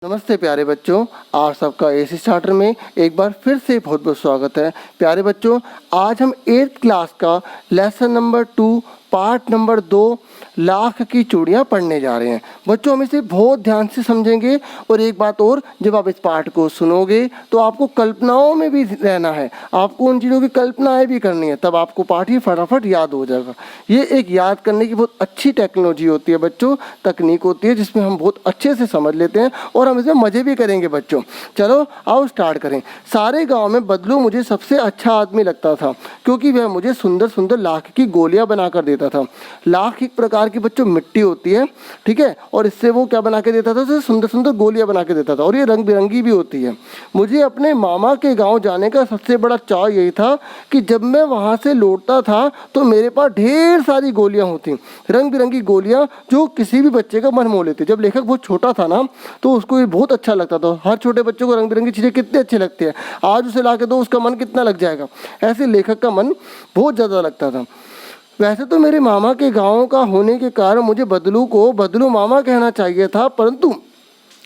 नमस्ते प्यारे बच्चों, आप सबका एसी स्टार्टर में एक बार फिर से बहुत बहुत स्वागत है। प्यारे बच्चों, आज हम 8th क्लास का lesson number 2 part number 2 lakh की चूड़ियाँ पढ़ने जा रहे हैं। बच्चों, हम इसे बहुत ध्यान से समझेंगे और एक बात और, जब आप इस पाठ को सुनोगे तो आपको कल्पनाओं में भी रहना है, आपको उन चीज़ों की कल्पनाएं भी करनी है, तब आपको पाठ ही फटाफट याद हो जाएगा। ये एक याद करने की बहुत अच्छी टेक्नोलॉजी होती है बच्चों, तकनीक होती है जिसमें हम बहुत अच्छे से समझ लेते हैं और हम इसमें मज़े भी करेंगे बच्चों। चलो आओ स्टार्ट करें। सारे गाँव में बदलू मुझे सबसे अच्छा आदमी लगता था, क्योंकि वह मुझे सुंदर सुंदर लाख की गोलियाँ बना कर देता था। लाख एक प्रकार की बच्चों मिट्टी होती है, ठीक है, और इससे वो क्या बना के देता था, उसे सुंदर सुंदर गोलियां बना के देता था, और ये रंग बिरंगी भी होती है। मुझे अपने मामा के गांव जाने का सबसे बड़ा चाव यही था कि जब मैं वहां से लौटता था तो मेरे पास ढेर सारी गोलियां होती, रंग बिरंगी गोलियां, जो किसी भी बच्चे का मन मोह लेती। जब लेखक बहुत छोटा था ना, तो उसको ये बहुत अच्छा लगता था। हर छोटे बच्चों को रंग बिरंगी चीज़ें कितनी अच्छी लगती है, आज उसे ला के दो, उसका मन कितना लग जाएगा। ऐसे लेखक का मन बहुत ज़्यादा लगता था। वैसे तो मेरे मामा के गांव का होने के कारण मुझे बदलू को बदलू मामा कहना चाहिए था, परंतु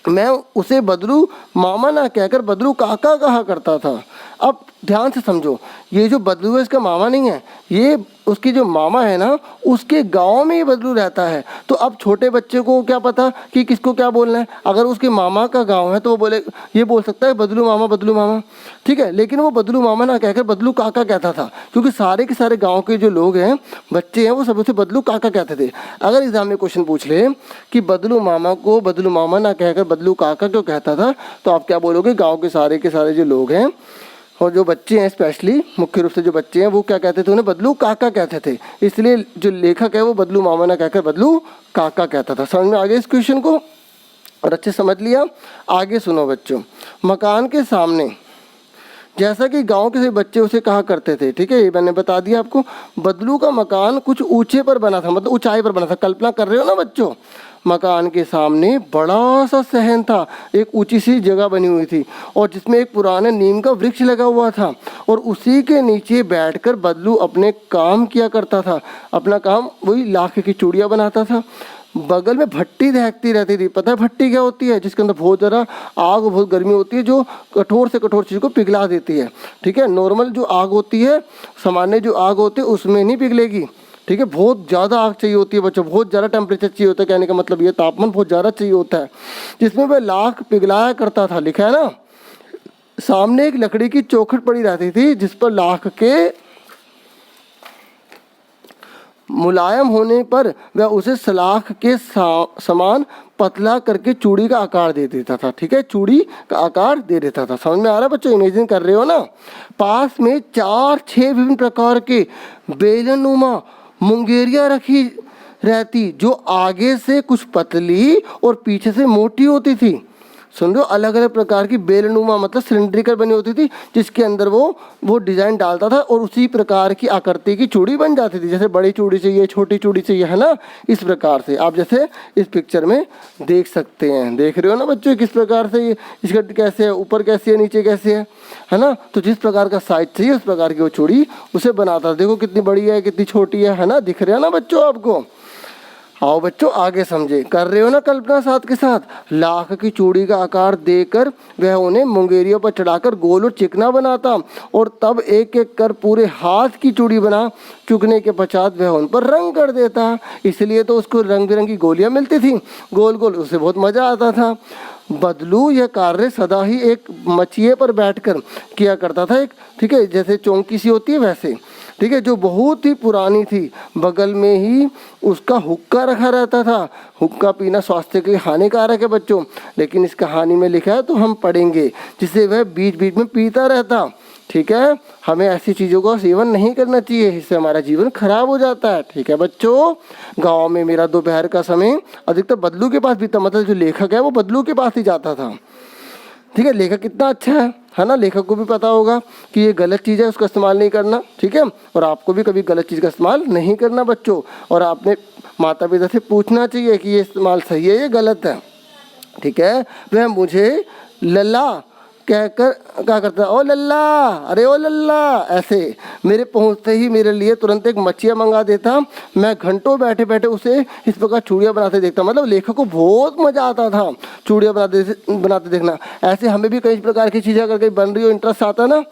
मैं उसे बदलू मामा ना कहकर बदलू काका कहा करता था। अब ध्यान से समझो, ये जो बदलू है इसका मामा नहीं है, ये उसकी जो मामा है ना, उसके गांव में ये बदलू रहता है। तो अब छोटे बच्चे को क्या पता कि किसको क्या बोलना है। अगर उसके मामा का गांव है तो वो बोले, ये बोल सकता है बदलू मामा, ठीक है। लेकिन वो बदलू मामा ना कहकर बदलू काका कहता था, क्योंकि सारे के सारे गाँव के जो लोग हैं, बच्चे हैं, वो सब उसे बदलू काका कहते थे। अगर एग्जाम में क्वेश्चन पूछ ले कि बदलू मामा को बदलू मामा ना कहकर बदलू काका क्यों कहता था, तो आप क्या बोलोगे, गाँव के सारे जो लोग हैं और जो बच्चे हैं, स्पेशली मुख्य रूप से जो बच्चे हैं, वो क्या कहते थे, उन्हें बदलू काका कहते थे। इसलिए जो लेखक है वो बदलू मामा ना कहकर बदलू काका कहता था। समझ में आ गया इस क्वेश्चन को, और अच्छे समझ लिया। आगे सुनो बच्चों। मकान के सामने, जैसा कि गांव के सभी बच्चे उसे कहा करते थे, ठीक है, ये मैंने बता दिया आपको। बदलू का मकान कुछ ऊंचे पर बना था, मतलब ऊंचाई पर बना था। कल्पना कर रहे हो ना बच्चों। मकान के सामने बड़ा सा सहन था, एक ऊंची सी जगह बनी हुई थी, और जिसमें एक पुराने नीम का वृक्ष लगा हुआ था, और उसी के नीचे बैठकर बदलू अपने काम किया करता था। अपना काम वही लाख की चूड़ियाँ बनाता था। बगल में भट्टी दहकती रहती थी। पता है भट्टी क्या होती है? जिसके अंदर बहुत ज़रा आग, बहुत गर्मी होती है, जो कठोर से कठोर चीज़ को पिघला देती है, ठीक है। नॉर्मल जो आग होती है, सामान्य जो आग होती है, उसमें नहीं पिघलेगी, ठीक है। बहुत ज़्यादा आग चाहिए होती है बच्चों, बहुत ज़्यादा टेम्परेचर चाहिए होता है। कहने का मतलब ये, तापमान बहुत ज़्यादा चाहिए होता है, जिसमें वह लाख पिघलाया करता था। लिखा है ना। सामने एक लकड़ी की चौखट पड़ी रहती थी, जिस पर लाख के मुलायम होने पर वह उसे सलाख के समान पतला करके चूड़ी का आकार दे देता था, ठीक है, चूड़ी का आकार दे देता था। समझ में आ रहा है बच्चों? इमेजिन कर रहे हो ना। पास में 4-6 विभिन्न प्रकार के बेलनुमा मुंगेरियाँ रखी रहती, जो आगे से कुछ पतली और पीछे से मोटी होती थी। सुन रहे हो? अलग अलग प्रकार की बेलनुमा मतलब सिलिंड्रिकल बनी होती थी, जिसके अंदर वो डिज़ाइन डालता था, और उसी प्रकार की आकृति की चूड़ी बन जाती थी। जैसे बड़ी चूड़ी चाहिए, छोटी चूड़ी चाहिए, है ना। इस प्रकार से आप जैसे इस पिक्चर में देख सकते हैं। देख रहे हो ना बच्चों किस प्रकार से ये, इसका कैसे है, ऊपर कैसे है, नीचे कैसे है ना। तो जिस प्रकार का साइज चाहिए उस प्रकार की वो चूड़ी उसे बनाता था। देखो कितनी बड़ी है, कितनी छोटी है ना। दिख रहा है ना बच्चों आपको? आओ बच्चों आगे समझे। कर रहे हो ना कल्पना साथ के साथ। लाख की चूड़ी का आकार देकर वह उन्हें मुंगेरियों पर चढ़ाकर गोल और चिकना बनाता, और तब एक एक कर पूरे हाथ की चूड़ी बना चुकने के पश्चात वह उन पर रंग कर देता। इसलिए तो उसको रंग बिरंगी गोलियां मिलती थी, गोल गोल, उसे बहुत मज़ा आता था। बदलू यह कार्य सदा ही एक मचिए पर बैठकर किया करता था, एक, ठीक है, जैसे चौंकी सी होती है वैसे, ठीक है, जो बहुत ही पुरानी थी। बगल में ही उसका हुक्का रखा रहता था। हुक्का पीना स्वास्थ्य के लिए हानिकारक है बच्चों, लेकिन इस कहानी में लिखा है तो हम पढ़ेंगे, जिसे वह बीच बीच में पीता रहता, ठीक है। हमें ऐसी चीज़ों का सेवन नहीं करना चाहिए, इससे हमारा जीवन खराब हो जाता है, ठीक है बच्चों। गाँव में मेरा दोपहर का समय अधिकतर बदलू के पास बीता, मतलब जो लेखक है वो बदलू के पास ही जाता था, ठीक है। लेखक कितना अच्छा है ना। लेखक को भी पता होगा कि ये गलत चीज़ है, उसका इस्तेमाल नहीं करना, ठीक है। और आपको भी कभी गलत चीज़ का इस्तेमाल नहीं करना बच्चों, और आपने माता पिता से पूछना चाहिए कि ये इस्तेमाल सही है या गलत है, ठीक है। वह मुझे लला कहकर क्या करता है, ओ लल्ला, अरे ओ लल्ला, ऐसे मेरे पहुंचते ही मेरे लिए तुरंत एक मच्छियाँ मंगा देता। मैं घंटों बैठे बैठे उसे इस प्रकार चूड़ियाँ बनाते देखता। मतलब लेखक को बहुत मज़ा आता था चूड़ियाँ बनाते देखना। ऐसे हमें भी कई प्रकार की चीज़ें अगर कहीं बन रही हो, इंटरेस्ट आता ना,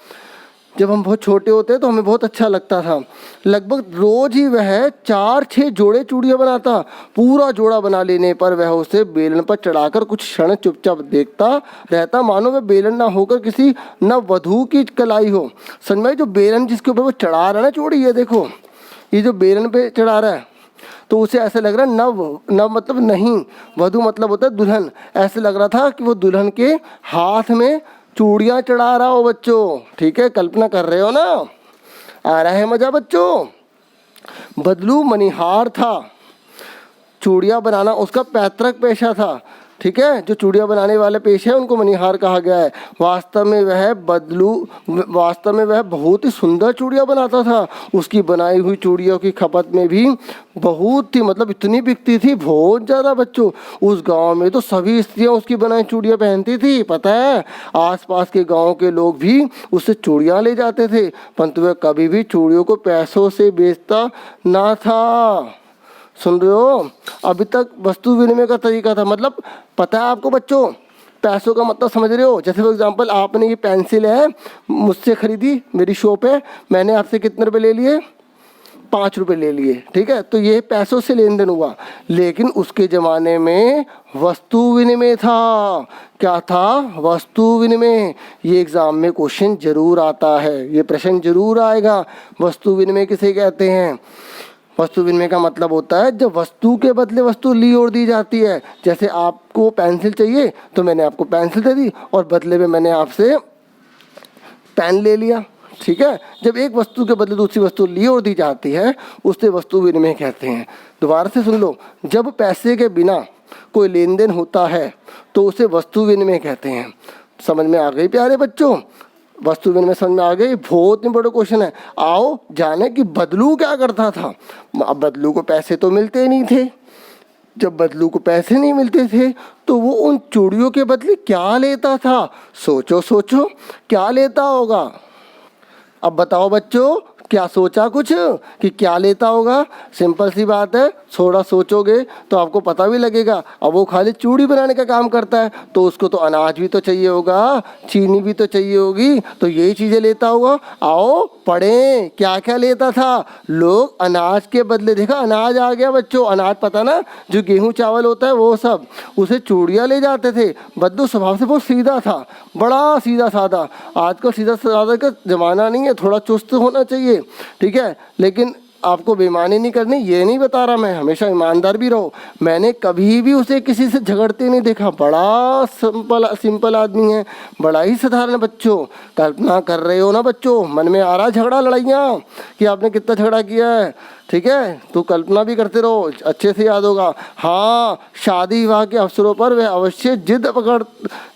जब हम बहुत छोटे होते तो हमें बहुत अच्छा लगता था। लगभग रोज ही वह 4-6 जोड़े चूड़ियाँ बनाता। पूरा जोड़ा बना लेने पर वह उसे बेलन पर चढ़ाकर कुछ क्षण चुपचाप देखता रहता, मानो वह बेलन ना होकर किसी नववधू की कलाई हो। समझ में, जो बेलन जिसके ऊपर वो चढ़ा रहा है ना चूड़ी, ये देखो, ये जो बेलन पे चढ़ा रहा है, तो उसे ऐसे लग रहा है नव मतलब नहीं, वधू मतलब होता है दुल्हन। ऐसे लग रहा था कि वो दुल्हन के हाथ में चूड़ियाँ चढ़ा रहा हो बच्चों। ठीक है, कल्पना कर रहे हो ना, आ रहा है मजा बच्चों। बदलू मनिहार था, चूड़ियाँ बनाना उसका पैतृक पेशा था। ठीक है, जो चूड़ियाँ बनाने वाले पेशे हैं उनको मनिहार कहा गया है। वास्तव में वह बहुत ही सुंदर चूड़ियाँ बनाता था। उसकी बनाई हुई चूड़ियों की खपत में भी बहुत थी, मतलब इतनी बिकती थी, बहुत ज़्यादा बच्चों। उस गांव में तो सभी स्त्रियाँ उसकी बनाई चूड़ियाँ पहनती थी, पता है। आसपास के गांव के लोग भी उससे चूड़ियाँ ले जाते थे, परंतु वह कभी भी चूड़ियों को पैसों से बेचता ना था। सुन रहे हो, अभी तक वस्तु विनिमय का तरीका था। मतलब पता है आपको बच्चों, पैसों का मतलब समझ रहे हो। जैसे फॉर एग्जांपल, आपने ये पेंसिल है मुझसे खरीदी, मेरी शॉप है, मैंने आपसे कितने रुपए ले लिए, 5 रुपये ले लिए। ठीक है, तो ये पैसों से लेन देन हुआ। लेकिन उसके ज़माने में वस्तु विनिमय था। क्या था, वस्तु विनिमय। ये एग्ज़ाम में क्वेश्चन जरूर आता है, ये प्रश्न जरूर आएगा। वस्तु विनिमय किसे कहते हैं? वस्तु विनिमय का मतलब होता है जब वस्तु के बदले वस्तु ली और दी जाती है। जैसे आपको पेंसिल चाहिए तो मैंने आपको पेंसिल दे दी और बदले में मैंने आपसे पेन ले लिया। ठीक है, जब एक वस्तु के बदले दूसरी वस्तु ली और दी जाती है उसे वस्तु विनिमय कहते हैं। दोबारा से सुन लो, जब पैसे के बिना कोई लेन देन होता है तो उसे वस्तु विनिमय कहते हैं। समझ में आ गई प्यारे बच्चों? वस्तु विनिमय समझ में आ गई। बहुत इंपॉर्टेंट क्वेश्चन है। आओ जाने कि बदलू क्या करता था। अब बदलू को पैसे तो मिलते नहीं थे। जब बदलू को पैसे नहीं मिलते थे तो वो उन चूड़ियों के बदले क्या लेता था? सोचो सोचो, क्या लेता होगा? अब बताओ बच्चों, क्या सोचा कुछ कि क्या लेता होगा? सिंपल सी बात है, थोड़ा सोचोगे तो आपको पता भी लगेगा। अब वो खाली चूड़ी बनाने का काम करता है तो उसको तो अनाज भी तो चाहिए होगा, चीनी भी तो चाहिए होगी, तो यही चीज़ें लेता होगा। आओ पढ़ें, क्या क्या लेता था। लोग अनाज के बदले, देखा अनाज आ गया बच्चों, अनाज पता ना, जो गेहूँ चावल होता है वो सब, उसे चूड़ियाँ ले जाते थे। बद्दू स्वभाव से बहुत सीधा था, बड़ा सीधा साधा। आजकल सीधा साधा का ज़माना नहीं है, थोड़ा चुस्त होना चाहिए। ठीक है, लेकिन आपको बेईमानी नहीं करनी, ये नहीं बता रहा मैं, हमेशा ईमानदार भी रहो। मैंने कभी भी उसे किसी से झगड़ते नहीं देखा। बड़ा सिंपल आदमी है, बड़ा ही साधारण। बच्चों कल्पना कर रहे हो ना बच्चों, मन में आ रहा है झगड़ा लड़ाइयाँ कि आपने कितना झगड़ा किया है। ठीक है, तो कल्पना भी करते रहो, अच्छे से याद होगा। हाँ, शादी विवाह के अवसरों पर वह अवश्य जिद पकड़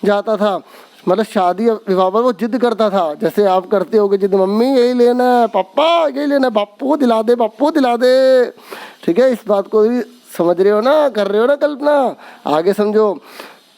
जाता था। मतलब शादी विवाह पर वो जिद करता था, जैसे आप करते होगे जिद, मम्मी यही लेना है, पापा यही लेना है, बापू दिला दे, बापू दिला दे। ठीक है, इस बात को भी समझ रहे हो ना, कर रहे हो ना कल्पना? आगे समझो।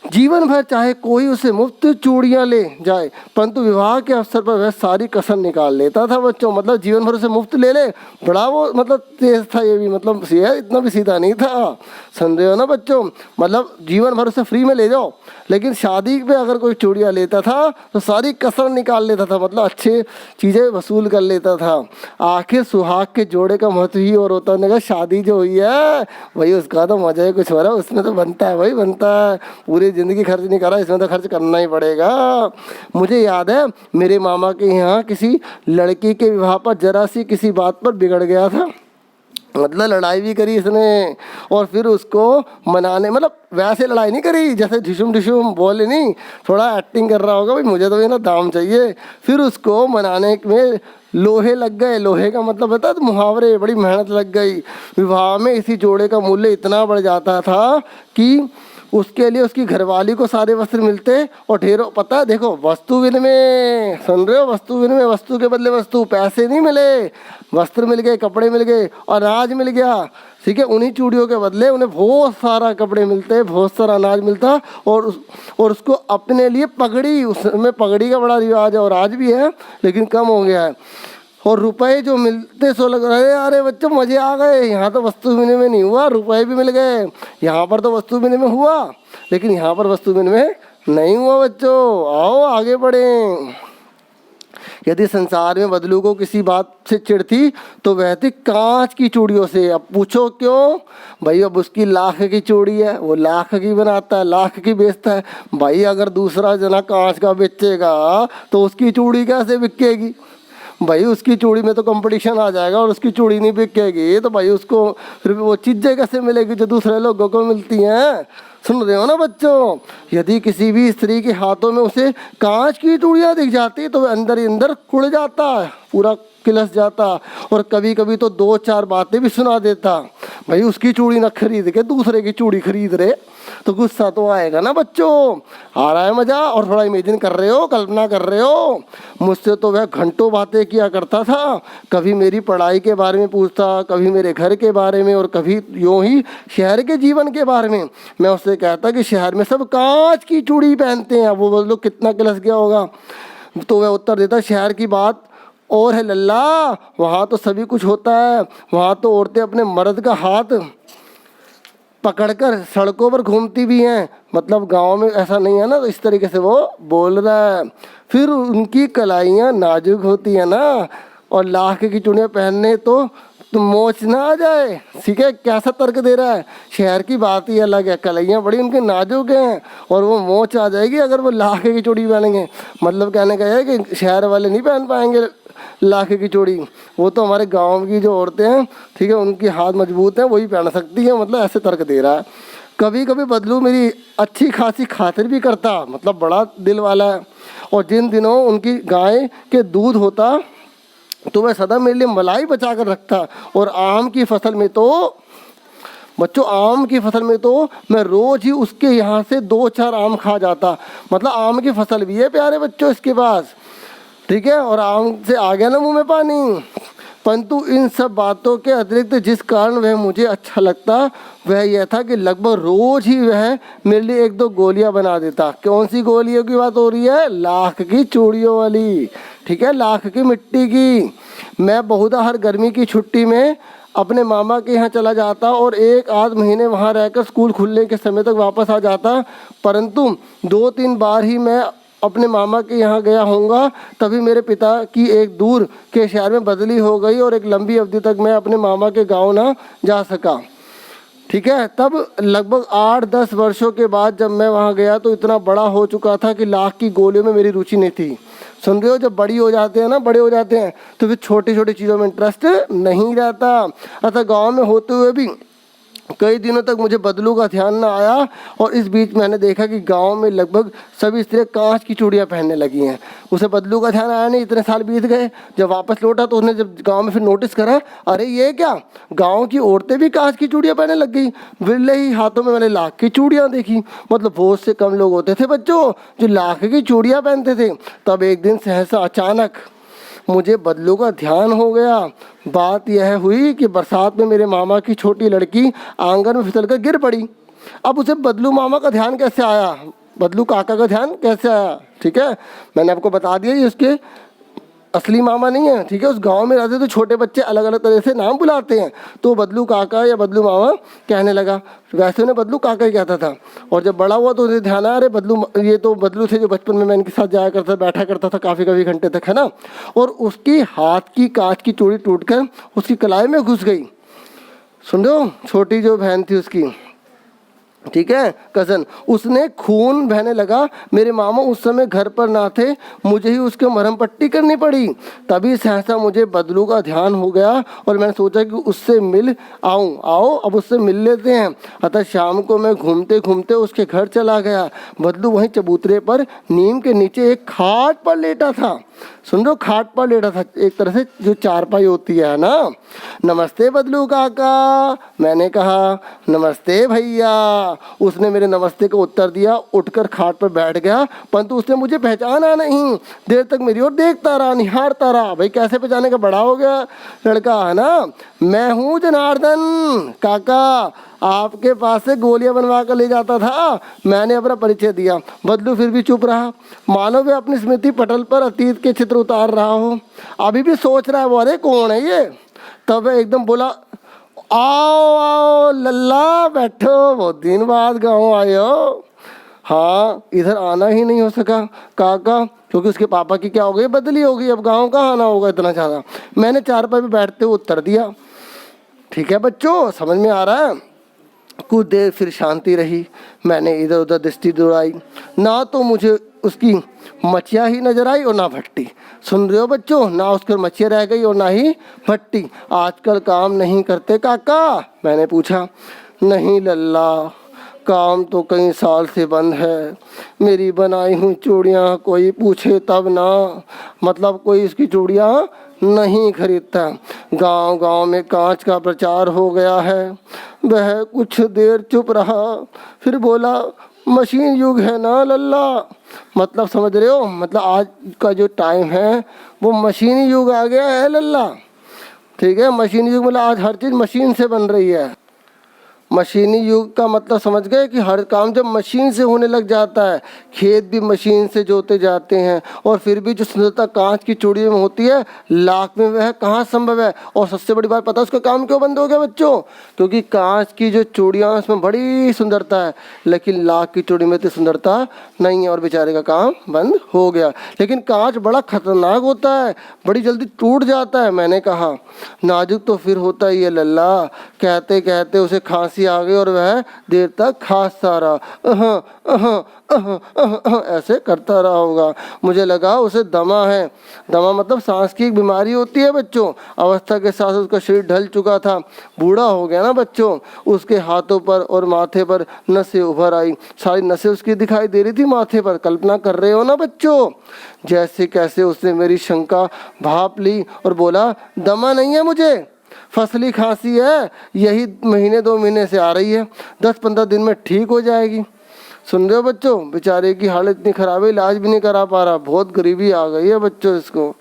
जीवन भर चाहे कोई उसे मुफ्त चूड़ियाँ ले जाए, परंतु विवाह के अवसर पर वह सारी कसर निकाल लेता था बच्चों। मतलब जीवन भर उसे मुफ्त ले ले, बड़ा वो मतलब तेज था ये भी, मतलब इतना भी सीधा नहीं था। समझ रहे हो ना बच्चों? मतलब जीवन भर उसे फ्री में ले जाओ, लेकिन शादी पे अगर कोई चूड़ियाँ लेता था तो सारी कसर निकाल लेता था, मतलब अच्छे चीज़ें वसूल कर लेता था। आखिर सुहाग के जोड़े का महत्व ही और होता है। शादी जो हुई है वही, उसका तो मजा ही कुछ हो रहा है, उसमें तो बनता है, वही बनता है। पूरी ज़िंदगी खर्च नहीं करा, इसमें तो खर्च करना ही पड़ेगा। मुझे याद है मेरे मामा के यहाँ किसी लड़की के विवाह पर जरा सी किसी बात पर बिगड़ गया था। मतलब लड़ाई भी करी इसने, और फिर उसको मनाने, मतलब वैसे लड़ाई नहीं करी जैसे ढिशुम ढिशुम बोले, नहीं, थोड़ा एक्टिंग कर रहा होगा, भाई मुझे तो ये ना दाम चाहिए। फिर उसको मनाने में लोहे लग गए। लोहे का मतलब बता, तो मुहावरे, बड़ी मेहनत लग गई। विवाह में इसी जोड़े का मूल्य इतना बढ़ जाता था कि उसके लिए उसकी घरवाली को सारे वस्त्र मिलते और ढेरों, पता है देखो, वस्तु विनिमय, सुन रहे हो, वस्तु विनिमय, वस्तु के बदले वस्तु, पैसे नहीं मिले, वस्त्र मिल गए, कपड़े मिल गए और अनाज मिल गया। ठीक है, उन्हीं चूड़ियों के बदले उन्हें बहुत सारा कपड़े मिलते, बहुत सारा अनाज मिलता और उसको अपने लिए पगड़ी, उसमें पगड़ी का बड़ा रिवाज है और आज भी है लेकिन कम हो गया है। और रुपए जो मिलते सो लग रहे, अरे बच्चों मजे आ गए, यहाँ तो वस्तु विनिमय नहीं हुआ, रुपए भी मिल गए। यहाँ पर तो वस्तु विनिमय हुआ लेकिन यहाँ पर वस्तु विनिमय नहीं हुआ। बच्चों आओ आगे बढ़ें। यदि संसार में बदलू को किसी बात से चिढ़ थी तो वह थी कांच की चूड़ियों से। अब पूछो क्यों भाई? अब उसकी लाख की चूड़ी है, वो लाख की बनाता है, लाख की बेचता है। भाई अगर दूसरा जना कांच का बेचेगा तो उसकी चूड़ी कैसे बिकेगी? भाई उसकी चूड़ी में तो कंपटीशन आ जाएगा और उसकी चूड़ी नहीं बिकेगी तो भाई उसको फिर वो चीज़ें कैसे मिलेगी जो दूसरे लोगों को मिलती हैं? सुन रहे हो ना बच्चों? यदि किसी भी स्त्री के हाथों में उसे कांच की चूड़ियाँ दिख जाती तो वह अंदर ही अंदर कुड़ जाता, पूरा किलस जाता और कभी कभी तो 2-4 बातें भी सुना देता। भाई उसकी चूड़ी न खरीद के दूसरे की चूड़ी खरीद रहे तो गुस्सा तो आएगा ना बच्चों। आ रहा है मजा? और थोड़ा इमेजिन कर रहे हो, कल्पना कर रहे हो? मुझसे तो वह घंटों बातें किया करता था, कभी मेरी पढ़ाई के बारे में पूछता, कभी मेरे घर के बारे में और कभी यूँ ही शहर के जीवन के बारे में। मैं उससे कहता कि शहर में सब कांच की चूड़ी पहनते हैं। वो लोग कितना किलस गया होगा। तो वह उत्तर देता, शहर की बात और है लल्ला, वहाँ तो सभी कुछ होता है, वहाँ तो औरतें अपने मर्द का हाथ पकड़कर सड़कों पर घूमती भी हैं। मतलब गांव में ऐसा नहीं है ना, तो इस तरीके से वो बोल रहा है। फिर उनकी कलाइयाँ नाजुक होती है ना, और लाख की चूड़ियाँ पहनने तो मोच ना आ जाए। ठीक है, कैसा तर्क दे रहा है? शहर की बात ही अलग है, कलाइयाँ बड़ी उनके नाजुक हैं और वो मोच आ जाएगी अगर वो लाख की चूड़ी पहनेंगे। मतलब कहने का है कि शहर वाले नहीं पहन पाएंगे लाख की चूड़ी, वो तो हमारे गांव की जो औरतें हैं, ठीक है, उनकी हाथ मजबूत हैं, वही पहन सकती हैं। मतलब ऐसे तर्क दे रहा है। कभी कभी बदलू मेरी अच्छी खासी खातिर भी करता, मतलब बड़ा दिल वाला है। और जिन दिनों उनकी गाय के दूध होता तो वह सदा मेरे लिए मलाई बचा कर रखता। और आम की फसल में तो बच्चों, आम की फसल में तो मैं रोज ही उसके यहाँ से 2-4 आम खा जाता। मतलब आम की फसल भी है प्यारे बच्चों इसके पास, ठीक है। और आम से आ गया ना मुंह में पानी। परंतु इन सब बातों के अतिरिक्त जिस कारण वह मुझे अच्छा लगता वह यह था कि लगभग रोज ही वह मेरे लिए 1-2 गोलियां बना देता। कौन सी गोलियों की बात हो रही है? लाख की चूड़ियों वाली, ठीक है, लाख की मिट्टी की। मैं बहुधा हर गर्मी की छुट्टी में अपने मामा के यहाँ चला जाता और 1-8 महीने वहाँ रहकर स्कूल खुलने के समय तक वापस आ जाता। परंतु 2-3 बार ही मैं अपने मामा के यहाँ गया होऊंगा, तभी मेरे पिता की एक दूर के शहर में बदली हो गई और एक लंबी अवधि तक मैं अपने मामा के गांव ना जा सका। ठीक है, तब लगभग 8-10 वर्षों के बाद जब मैं वहाँ गया तो इतना बड़ा हो चुका था कि लाख की गोलियों में मेरी रुचि नहीं थी। सुन रहे हो? जब बड़ी हो जाते हैं ना, बड़े हो जाते हैं तो फिर छोटी छोटी चीज़ों में इंटरेस्ट नहीं रहता। अतः गाँव में होते हुए भी कई दिनों तक मुझे बदलू का ध्यान ना आया और इस बीच मैंने देखा कि गांव में लगभग सभी स्त्रियां कांच की चूड़ियां पहनने लगी हैं। उसे बदलू का ध्यान आया नहीं, इतने साल बीत गए। जब वापस लौटा तो उसने जब गांव में फिर नोटिस करा, अरे ये क्या, गांव की औरतें भी कांच की चूड़ियां पहनने लग गई। विरले ही हाथों में मैंने लाख की चूड़ियां देखी। मतलब बहुत से कम लोग होते थे बच्चों जो लाख की चूड़ियां पहनते थे। तब एक दिन सहसा अचानक मुझे बदलू का ध्यान हो गया। बात यह हुई कि बरसात में मेरे मामा की छोटी लड़की आंगन में फिसलकर गिर पड़ी। अब उसे बदलू मामा का ध्यान कैसे आया, बदलू काका का ध्यान कैसे आया? ठीक है, मैंने आपको बता दिया ये उसके असली मामा नहीं है। ठीक है, उस गांव में रहते तो छोटे बच्चे अलग अलग तरह से नाम बुलाते हैं, तो बदलू काका या बदलू मामा कहने लगा। वैसे उन्हें बदलू काका ही कहता था। और जब बड़ा हुआ तो उसे ध्यान आया, अरे बदलू, ये तो बदलू थे जो बचपन में मैं इनके साथ जाया करता, बैठा करता था काफ़ी घंटे तक, है ना। और उसकी हाथ की कांच की चूड़ी टूटकर उसकी कलाई में घुस गई। सुन रहे हो? छोटी जो बहन थी उसकी, ठीक है, कज़न, उसने खून बहने लगा। मेरे मामा उस समय घर पर ना थे, मुझे ही उसके मरहम पट्टी करनी पड़ी। तभी सहसा मुझे बदलू का ध्यान हो गया और मैंने सोचा कि उससे मिल आऊं। आओ अब उससे मिल लेते हैं। अतः शाम को मैं घूमते घूमते उसके घर चला गया। बदलू वहीं चबूतरे पर नीम के नीचे एक खाट पर लेटा था। सुन रहे हो, खाट पर लेटा था, एक तरह से जो चारपाई होती है ना। नमस्ते बदलू काका, मैंने कहा नमस्ते भैया। उसने मेरे नमस्ते को उत्तर दिया, उठकर खाट पर बैठ गया, परंतु उसने मुझे पहचाना नहीं। देर तक मेरी ओर देखता रहा, निहारता रहा। भाई कैसे पहचाने का, बड़ा हो गया लड़का है ना। मैं हूँ जनार्दन काका, आपके पास से गोलियां बनवा कर ले जाता था। मैंने अपना परिचय दिया। बदलू फिर भी चुप रहा, मानो वे अपनी स्मृति पटल पर अतीत के चित्र उतार रहा हो। अभी भी सोच रहा है वो, अरे कौन है ये। तब वह एकदम बोला, आओ आओ लल्ला, बैठो, बहुत दिन बाद गाँव आए हो। हाँ, इधर आना ही नहीं हो सका काका, क्योंकि उसके पापा की क्या हो गई, बदली हो गई, अब गाँव कहाँ आना होगा इतना ज़्यादा। मैंने चारपाई पे बैठते हुए उत्तर दिया। ठीक है बच्चों, समझ में आ रहा है। कुछ देर फिर शांति रही। मैंने इधर उधर दृष्टि दौड़ाई, ना तो मुझे उसकी मच्छिया ही नजर आई और ना भट्टी। सुन रहे हो बच्चों, ना उसकी मच्छिया रह गई और ना ही भट्टी। आजकल काम नहीं करते काका, मैंने पूछा। नहीं लल्ला, काम तो कई साल से बंद है। मेरी बनाई हुई चूड़ियाँ कोई पूछे तब ना, मतलब कोई इसकी चूड़ियाँ नहीं खरीदता। गांव गांव में कांच का प्रचार हो गया है। वह कुछ देर चुप रहा, फिर बोला, मशीन युग है ना लल्ला। मतलब समझ रहे हो, मतलब आज का जो टाइम है वो मशीनी युग आ गया है लल्ला। ठीक है, मशीनी युग मतलब आज हर चीज़ मशीन से बन रही है। मशीनी युग का मतलब समझ गए कि हर काम जब मशीन से होने लग जाता है, खेत भी मशीन से जोते जाते हैं, और फिर भी जो सुंदरता कांच की चूड़ियों में होती है, लाख में वह कहाँ संभव है। और सबसे बड़ी बात पता है उसका काम क्यों बंद हो गया बच्चों, क्योंकि कांच की जो चूड़ियाँ उसमें बड़ी सुंदरता है, लेकिन लाख की चूड़ी में इतनी सुंदरता नहीं है, और बेचारे का काम बंद हो गया। लेकिन कांच बड़ा खतरनाक होता है, बड़ी जल्दी टूट जाता है। मैंने कहा नाजुक तो फिर होता ही है लल्ला। कहते कहते उसे खांसी आ गई और वह देर तक खांसता रहा, ऐसे करता रहा होगा। मुझे लगा उसे दमा है। दमा मतलब सांस की एक बीमारी होती है बच्चों। अवस्था के साथ उसका शरीर ढल चुका था, बूढ़ा हो गया ना बच्चों। उसके हाथों पर और माथे पर नसें उभर आई, सारी नसें उसकी दिखाई दे रही थी माथे पर। कल्पना कर रहे हो ना बच्चों, जैसे कैसे उसने मेरी शंका भाप ली और बोला, दमा नहीं है मुझे, फसली खांसी है, यही महीने 2 महीने से आ रही है, 10-15 दिन में ठीक हो जाएगी। सुन रहे हो बच्चों, बेचारे की हालत इतनी खराब है, इलाज भी नहीं करा पा रहा, बहुत गरीबी आ गई है बच्चों इसको।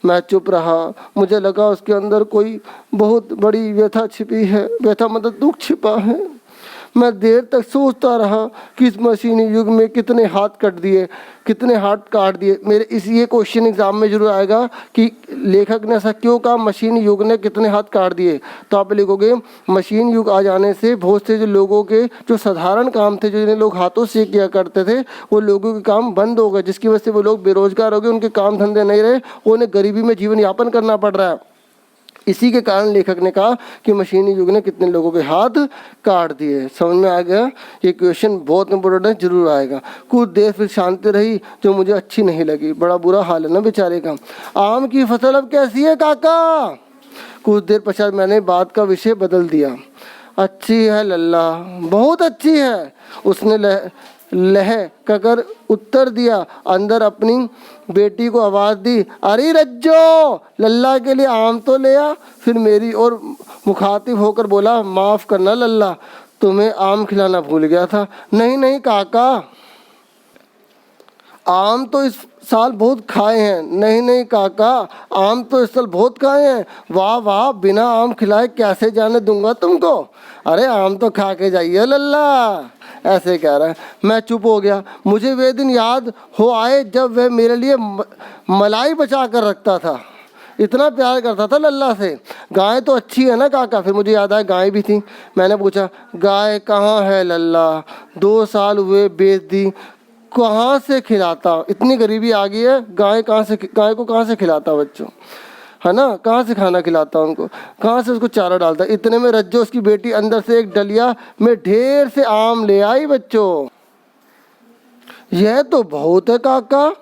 मैं चुप रहा, मुझे लगा उसके अंदर कोई बहुत बड़ी व्यथा छिपी है, व्यथा मतलब दुख छिपा है। मैं देर तक सोचता रहा कि इस मशीनी युग में कितने हाथ कट दिए, कितने हाथ काट दिए। मेरे इस ये क्वेश्चन एग्जाम में जरूर आएगा कि लेखक ने ऐसा क्यों कहा, मशीनी युग ने कितने हाथ काट दिए। तो आप लिखोगे मशीन युग आ जाने से बहुत से जो लोगों के जो साधारण काम थे, जो जिन्हें लोग हाथों से किया करते थे, वो लोगों के काम बंद हो गए, जिसकी वजह से वो लोग बेरोजगार हो गए, उनके काम धंधे नहीं रहे, उन्हें गरीबी में जीवन यापन करना पड़ रहा है। इसी के कारण लेखक ने कहा कि मशीनी युग ने कितने लोगों के हाथ काट दिए। समझ में आ गया, ये क्वेश्चन बहुत इंपॉर्टेंट है, जरूर आएगा। कुछ देर फिर शांति रही जो मुझे अच्छी नहीं लगी, बड़ा बुरा हाल है ना बेचारे का। आम की फसल अब कैसी है काका। कुछ देर पश्चात मैंने बात का विषय बदल दिया। अच्छी है लल्ला, बहुत अच्छी है, उसने लह कर उत्तर दिया। अंदर अपनी बेटी को आवाज दी, अरे रज्जो, लल्ला के लिए आम तो ले आ। फिर मेरी ओर मुखातिब होकर बोला, माफ करना लल्ला, तुम्हें आम खिलाना भूल गया था। नहीं नहीं काका, आम तो इस साल बहुत खाए हैं। नहीं नहीं काका, आम तो इस साल बहुत खाए हैं। वाह वाह, बिना आम खिलाए कैसे जाने दूंगा तुमको। अरे आम तो खा के जाइए लल्ला, ऐसे कह रहा है। मैं चुप हो गया। मुझे वे दिन याद हो आए जब वह मेरे लिए मलाई बचा कर रखता था, इतना प्यार करता था लल्ला से। गाय तो अच्छी है ना काका। फिर मुझे याद आया गाय भी थी। मैंने पूछा, गाय कहाँ है लल्ला, 2 साल हुए बेच दी, कहाँ से खिलाता, इतनी गरीबी आ गई है, गाय को कहाँ से खिलाता बच्चों, है ना, कहाँ से खाना खिलाता उनको, कहाँ से उसको चारा डालता। इतने में रज्जो उसकी बेटी अंदर से एक डलिया में ढेर से आम ले आई बच्चों। यह तो बहुत है काका,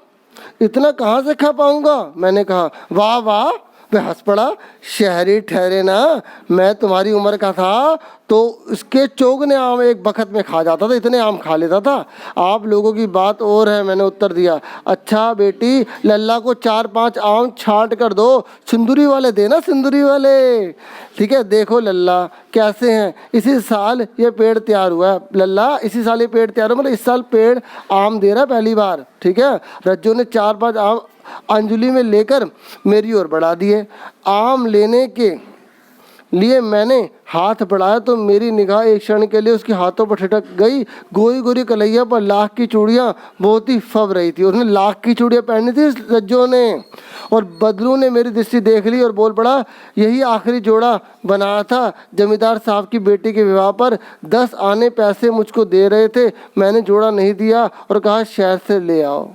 इतना कहाँ से खा पाऊंगा। मैंने कहा, वाह वाह, वह हंस पड़ा, शहरी ठहरे ना, मैं तुम्हारी उम्र का था तो उसके चौगने आम एक बखत में खा जाता था, इतने आम खा लेता था। आप लोगों की बात और है। मैंने उत्तर दिया, अच्छा बेटी लल्ला को 4-5 आम छांट कर दो, सिंदूरी वाले देना, सिंदूरी वाले। ठीक है, देखो लल्ला कैसे हैं, इसी साल ये पेड़ तैयार हुआ है। लल्ला इसी साल ये पेड़ तैयार हुआ, मतलब इस साल पेड़ आम दे रहा है पहली बार। ठीक है, रज्जो ने 4-5 आम अंजलि में लेकर मेरी ओर बढ़ा दिए। आम लेने के लिए मैंने हाथ बढ़ाया तो मेरी निगाह एक क्षण के लिए उसके हाथों पर ठिठक गई। गोरी गोरी कलैया पर लाख की चूड़ियाँ बहुत ही फब रही थी। उसने लाख की चूड़ियाँ पहनी थी रज्जो ने, और बदलू ने मेरी दृष्टि देख ली और बोल पड़ा, यही आखिरी जोड़ा बनाया था। जमींदार साहब की बेटी के विवाह पर 10 आने पैसे मुझको दे रहे थे, मैंने जोड़ा नहीं दिया और कहा शहर से ले आओ।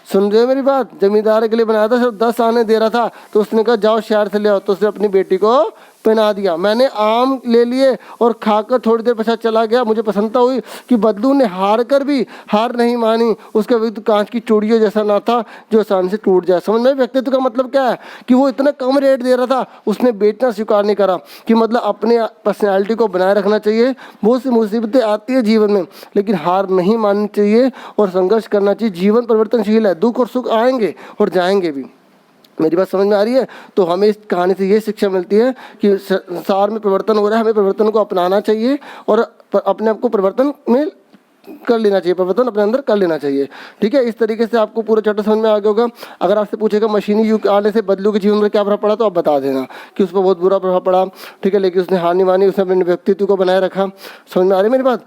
सुन रहे हो मेरी बात? जमींदार के लिए बनाया था, सिर्फ 10 आने दे रहा था, तो उसने कहा जाओ शहर से ले आओ, तो उसने अपनी बेटी को पहना दिया। मैंने आम ले लिए और खाकर थोड़ी देर पश्चात चला गया। मुझे प्रसन्नता हुई कि बदलू ने हार कर भी हार नहीं मानी। उसका व्यक्तित्व कांच की चूड़ियों जैसा ना था जो आसानी से टूट जाए। समझ में? व्यक्तित्व का मतलब क्या है कि वो इतना कम रेट दे रहा था, उसने बेचना स्वीकार नहीं करा। कि मतलब अपने पर्सनैलिटी को बनाए रखना चाहिए। बहुत सी मुसीबतें आती है जीवन में, लेकिन हार नहीं माननी चाहिए और संघर्ष करना चाहिए। जीवन परिवर्तनशील है, दुख और सुख आएंगे और जाएंगे भी। मेरी बात समझ में आ रही है? तो हमें इस कहानी से ये शिक्षा मिलती है कि संसार में परिवर्तन हो रहा है, हमें परिवर्तन को अपनाना चाहिए और अपने आप को परिवर्तन में कर लेना चाहिए, परिवर्तन अपने अंदर कर लेना चाहिए। ठीक है, इस तरीके से आपको पूरा चैप्टर समझ में आ गया होगा। अगर आपसे पूछेगा मशीनी युग आने से बदलू के जीवन में क्या प्रभाव पड़ा, तो आप बता देना कि उस पर बहुत बुरा प्रभाव पड़ा। ठीक है, लेकिन उसने हार नहीं मानी, उसने अपने व्यक्तित्व को बनाए रखा। समझ में आ रही है मेरी बात?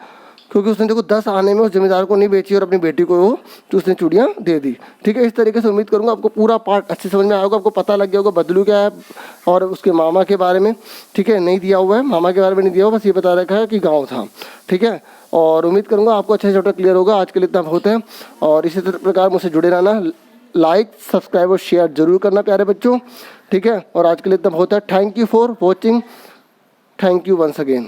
क्योंकि उसने देखो 10 आने में उस जमींदार को नहीं बेची और अपनी बेटी को वो तो उसने चूड़ियाँ दे दी। ठीक है, इस तरीके से उम्मीद करूँगा आपको पूरा पार्ट अच्छे समझ में आया होगा, आपको पता लग गया होगा बदलू क्या है और उसके मामा के बारे में। ठीक है, नहीं दिया हुआ है, मामा के बारे में नहीं दिया हुआ, बस ये बता रखा है कि गाँव था। ठीक है, और उम्मीद करूँगा आपको अच्छे से चैप्टर क्लियर होगा। आज के लिए इतना बहुत है, और इसी प्रकार मुझसे जुड़े रहना। लाइक, सब्सक्राइब और शेयर जरूर करना प्यारे बच्चों। ठीक है, और आज के लिए इतना बहुत है। Thank you for watching. Thank you once again.